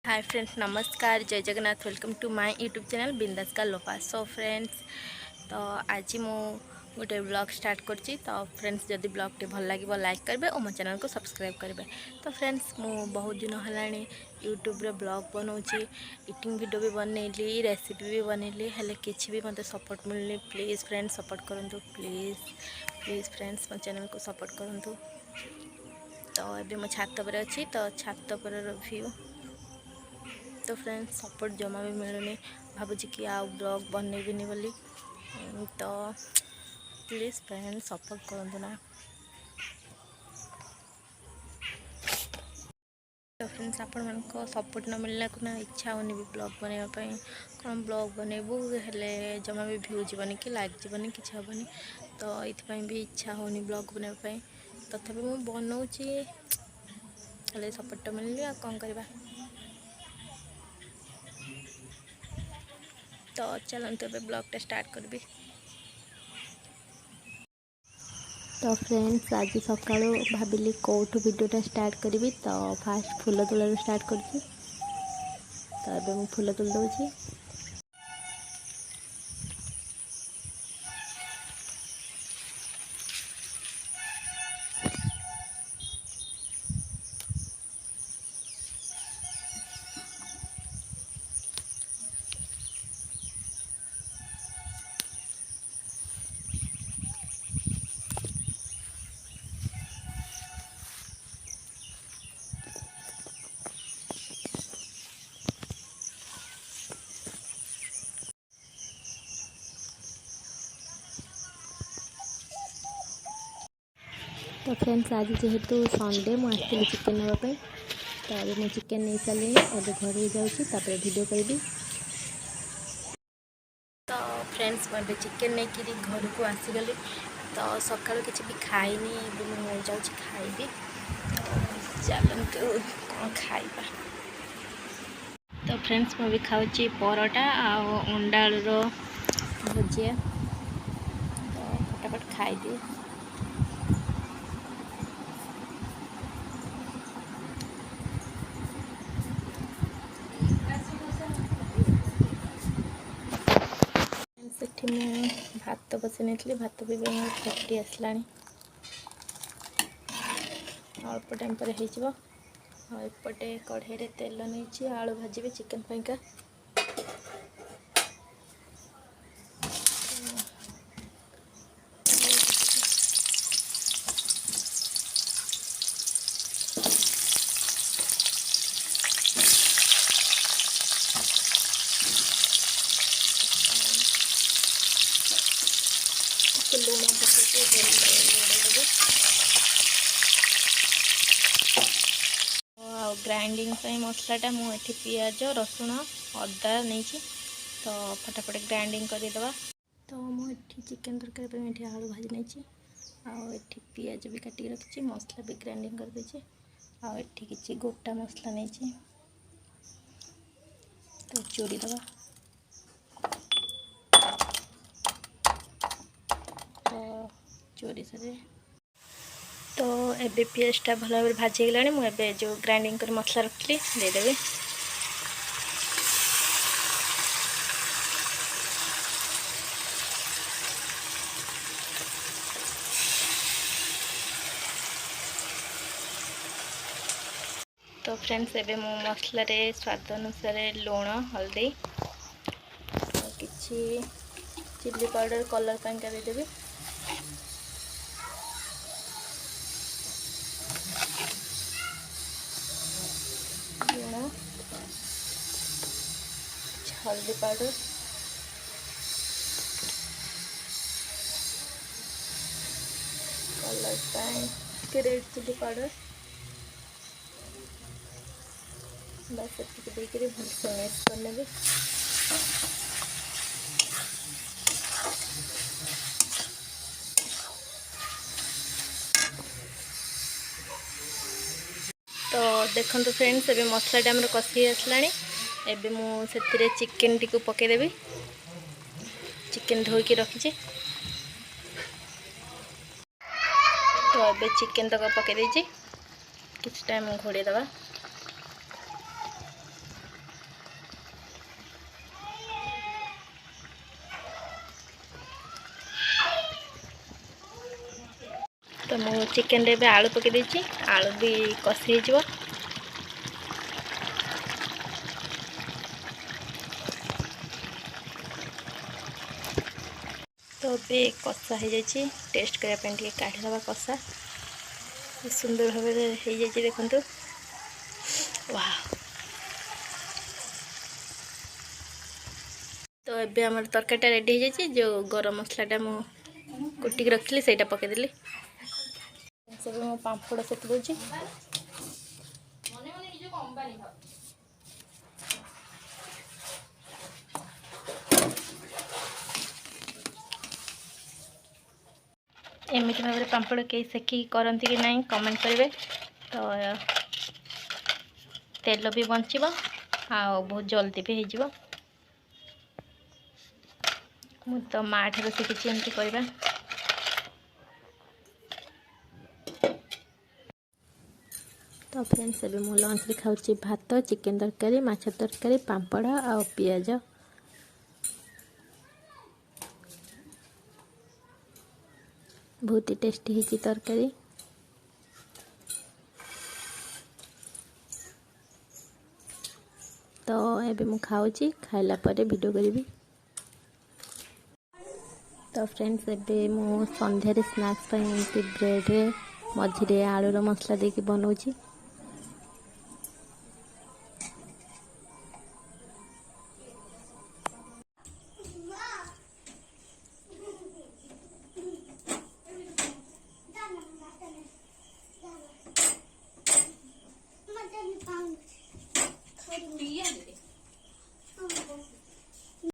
हाय friends, नमस्कार, जय Jagannath. Welcome to my YouTube channel Bindaas का लोपा। सो फ्रेंड्स, तो आज मु गोटे ब्लॉग स्टार्ट करची। तो फ्रेंड्स, जदि ब्लॉग टे भल लगे लाइक करेंगे और मो चैनल को सब्सक्राइब करेंगे। तो फ्रेंड्स, मु बहुत दिन है यूट्यूब रे ब्लॉग बनाऊँगी, इटिंग वीडियो भी बनैली, रेसिपी भी बनैली, हेले किसी भी मत सपोर्ट मिलनी। प्लीज़ फ्रेंड्स सपोर्ट करूँ, प्लीज़ फ्रेंड्स मो चैनल को सपोर्ट करूँ। तो अभी मो छात पर अच्छी, तो छात पर व्यू। तो फ्रेंड्स सपोर्ट जमा भी मिलूनी, भावुँ कि आउ ब्लॉग बनैबिनी बोली। तो प्लीज़ फ्रेंड्स सपोर्ट करूँ ना। तो फ्रेंड्स आपण मान सपोर्ट न मिलला को ना इच्छा होनी भी ब्लॉग बनवाई। कौन ब्लॉग बनैबू हेले जमा भी भ्यू जीवनी कि लाइक जीवनी किसी हेनी। तो ये भी इच्छा होनी ब्लॉग बनवाई। तथापि मुझे बनाऊँगी, हेले सपोर्ट मिलनी आ कौन करवा। तो चलते ए ब्लॉगटा स्टार्ट करी। तो फ्रेंड्स आज सका भाविली कौटू वीडियोटा स्टार्ट करी। तो फास्ट फूल तोड़ स्टार्ट करुँची। तो ये मुझे फूल तोड़ दूँगी। तो फ्रेंड्स आज जेहेतु संडे मुझे चिकेन नापी। तो अभी मुझे चिकेन नहीं सारे, अभी घर जाऊँगी वीडियो करी। तो फ्रेंड्स मुझे चिकेन नहीं कि घर को आसीगली। तो सका किसी भी खाईनी, मुझे जाऊँगी खाइबी। चलतु कौन खाइबा। तो फ्रेंड्स मुझे खाऊँ परोटा आ अंडा भुजिया। तो फटाफट खाइदी। सेठी मु भात बसई नहीं, भात भी फुटी आसला। अल्प टाइम पर होपटे कढ़ाई तेल नहीं आलू भाजी चिकेन पैका। लुण ग्राइंडिंग मसलाटा मुझे पियाज रसुण अदा नहीं। तो फटाफट ग्राइंडिंग करदे। तो मुझे चिकेन तरकारी आलू भाजी नहीं। आठी पियाज भी काटिक रखी, मसला भी ग्राइंडिंग कर देछि। आठी किसी गोटा मसला नहीं। तो चोरी दबा। तो चोरी सारे तो एबे पेस्टा भल भाव भाजी गलानी। मुझे जो ग्राइंडिंग कर मसला रखी देदेवी। तो फ्रेंड्स एबे मो मसला रे स्वाद अनुसार लुण हल्दी किछि चिल्ली पाउडर कलर पैंका देदेवी। लुण हल्दी powder colour पैंक red chilli powder बस देकर भलसे मिक्स करने। तो देखो फ्रेंड्स एबे मसलाटा आम कषि आसला। एबे मुझे चिकेन टी पकईदेवी। चिकेन धोईकी रखी। तो एबे चिकेन तक पकई किसी टाइम घोड़े दबा। तो मु चिकेन रे आलू पके देछि आलू भी कषि हो तो भी कषा हो जाए टेस्ट करने काढ़ीदवा कषा सुंदर भाव हो जाए देखु वाह। तो ये आम तरकारीटा रेडी हो जाए जो गरम मसलाटा मु कुटिक रखी से पकईदेली सब मो पापड़ सेक दूसरी एमती भाव में पापड़ कई सेकी करती कि नहीं कमेंट करेंगे। तो तेल भी बंचब आ बहुत जल्दी भी हो मु तो माँ ठार शिखी एमती करवा। तो फ्रेंड्स अभी मु लंच रे खाऊची भात चिकेन तरकारी माछ तरकारी पापड़ आ पियाज बहुत ही टेस्टी है तरकारी। तो एबे मु खाऊची खाइला परे वीडियो करी। तो फ्रेंड्स एबे मु संध्या रे स्नैक्स एमती ब्रेड रे मझिरे आलूर मसला देकी बनाऊची।